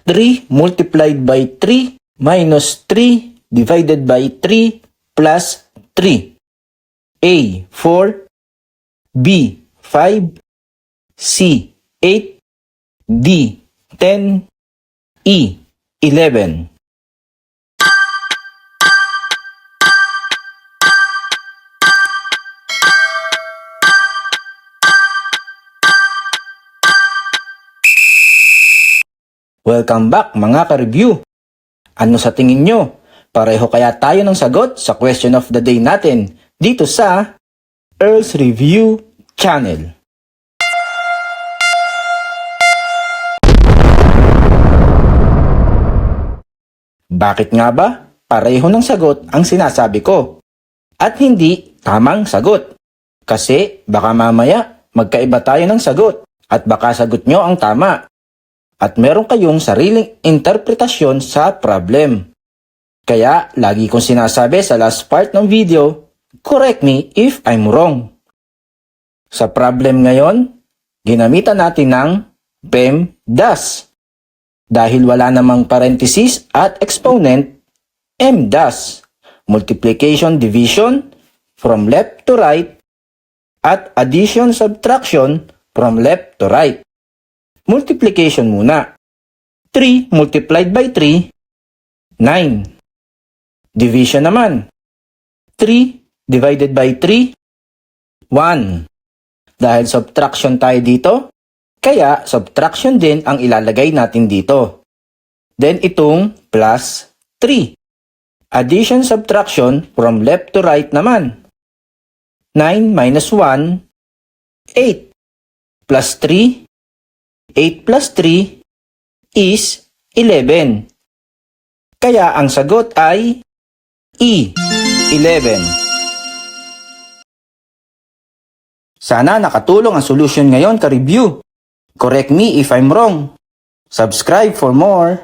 3 multiplied by 3 minus 3 divided by 3 plus 3. A. 4, B. 5, C. 8, D. 10, E. 11. Welcome back mga ka-review! Ano sa tingin nyo? Pareho kaya tayo ng sagot sa question of the day natin dito sa Earl's Review Channel. Bakit nga ba pareho ng sagot ang sinasabi ko? At hindi tamang sagot. Kasi baka mamaya magkaiba tayo ng sagot at baka sagot nyo ang tama. At meron kayong sariling interpretasyon sa problem. Kaya lagi kong sinasabi sa last part ng video, correct me if I'm wrong. Sa problem ngayon, ginamitan natin ng PEMDAS. Dahil wala namang parenthesis at exponent, MDAS. Multiplication, division, from left to right, at addition, subtraction, from left to right. Multiplication muna. 3 multiplied by 3, 9. Division naman. 3 divided by 3, 1. Dahil subtraction tayo dito, kaya subtraction din ang ilalagay natin dito. Then itong plus 3. Addition, subtraction from left to right naman. 9 minus 1, 8. Plus 3, 8 plus 3 is 11. Kaya ang sagot ay E, 11. Sana nakatulong ang solution ngayon ka-review. Correct me if I'm wrong. Subscribe for more.